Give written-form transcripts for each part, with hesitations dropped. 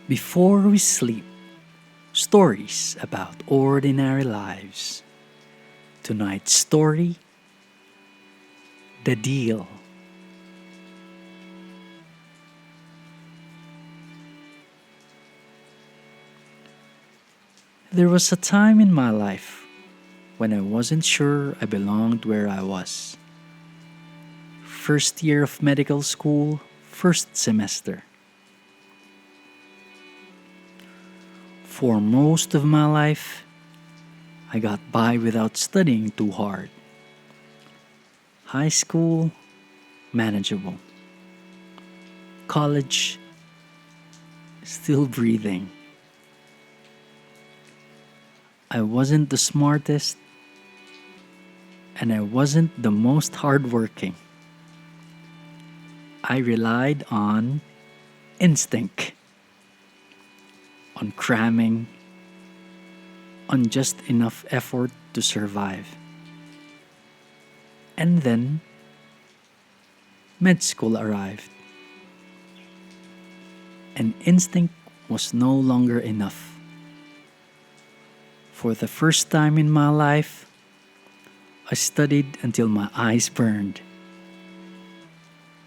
Before we sleep, stories about ordinary lives. Tonight's story, The Deal. There was a time in my life when I wasn't sure I belonged where I was. First year of medical school, first semester. For most of my life, I got by without studying too hard. High school, manageable. College, still breathing. I wasn't the smartest, and I wasn't the most hardworking. I relied on instinct, on cramming, on just enough effort to survive. And then, med school arrived, and instinct was no longer enough. For the first time in my life, I studied until my eyes burned.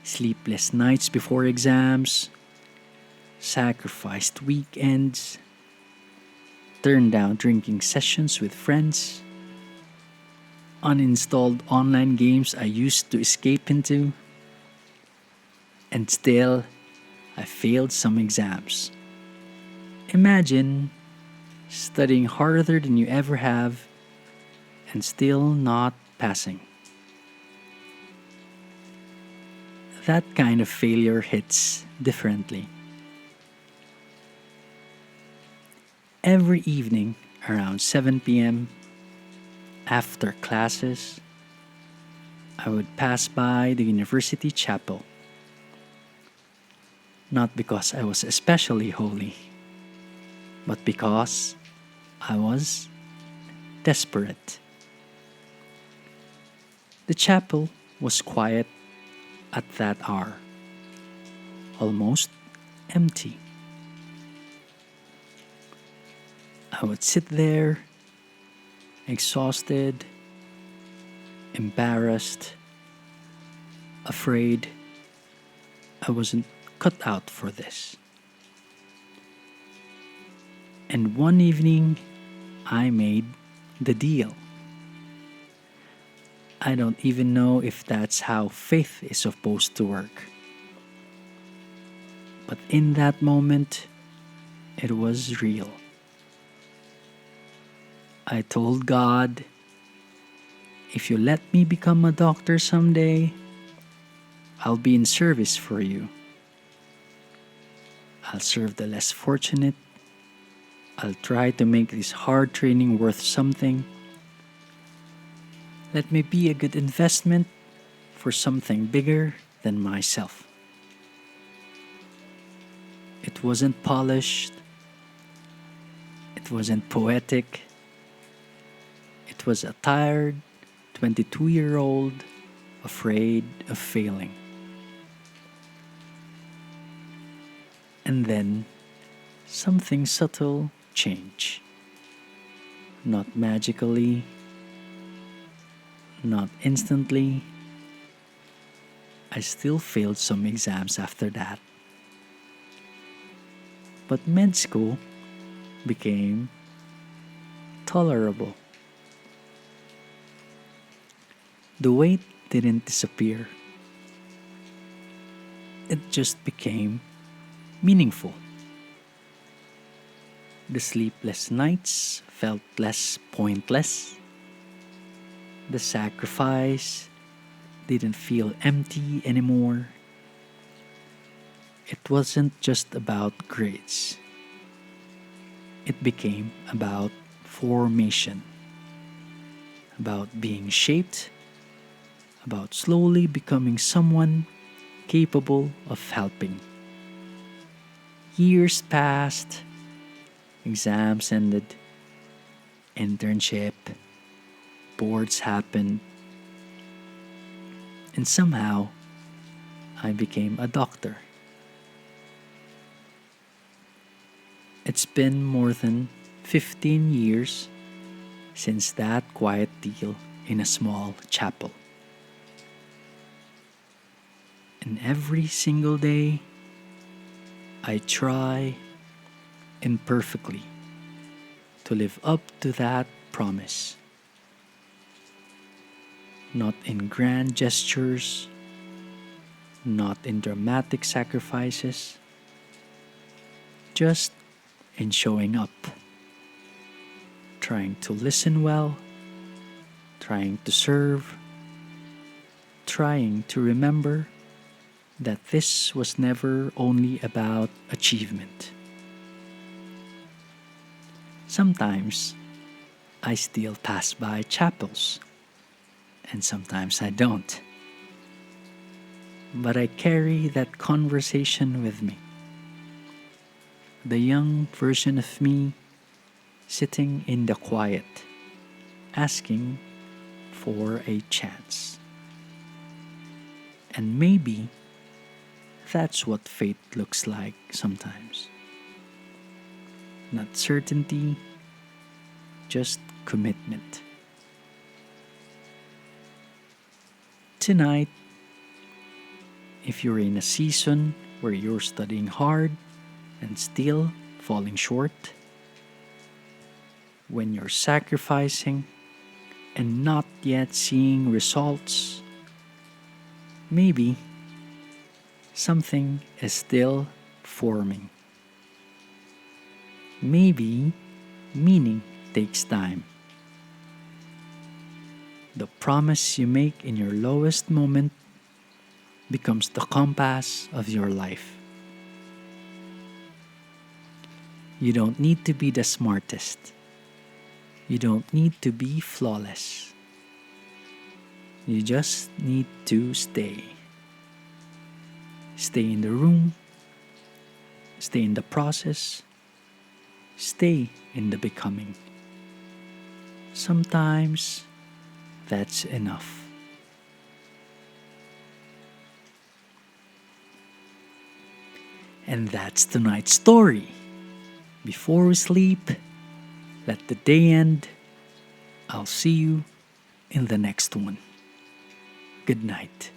Sleepless nights before exams, sacrificed weekends, turned down drinking sessions with friends, uninstalled online games I used to escape into, and still, I failed some exams. Imagine studying harder than you ever have and still not passing. That kind of failure hits differently. Every evening around 7 p.m., after classes, I would pass by the university chapel. Not because I was especially holy, but because I was desperate. The chapel was quiet at that hour, almost empty. I would sit there, exhausted, embarrassed, afraid I wasn't cut out for this. And one evening, I made the deal. I don't even know if that's how faith is supposed to work. But in that moment, it was real. I told God, if you let me become a doctor someday, I'll be in service for you. I'll serve the less fortunate. I'll try to make this hard training worth something. Let me be a good investment for something bigger than myself. It wasn't polished. It wasn't poetic. It was a tired 22-year-old afraid of failing. And then something subtle changed. Not magically, not instantly. I still failed some exams after that. But med school became tolerable. The weight didn't disappear. It just became meaningful. The sleepless nights felt less pointless. The sacrifice didn't feel empty anymore. It wasn't just about grades. It became about formation, about being shaped, about slowly becoming someone capable of helping. Years passed, exams ended, internship, boards happened, and somehow I became a doctor. It's been more than 15 years since that quiet deal in a small chapel. And every single day, I try imperfectly to live up to that promise. Not in grand gestures, not in dramatic sacrifices, just in showing up, trying to listen well, trying to serve, trying to remember that this was never only about achievement. Sometimes I still pass by chapels, and sometimes I don't. But I carry that conversation with me. The young version of me sitting in the quiet, asking for a chance. And maybe that's what faith looks like sometimes. Not certainty, just commitment. Tonight, if you're in a season where you're studying hard and still falling short, when you're sacrificing and not yet seeing results, maybe something is still forming. Maybe meaning takes time. The promise you make in your lowest moment becomes the compass of your life. You don't need to be the smartest. You don't need to be flawless. You just need to stay. Stay in the room. Stay in the process. Stay in the becoming. Sometimes that's enough. And that's tonight's story. Before we sleep, let the day end. I'll see you in the next one. Good night.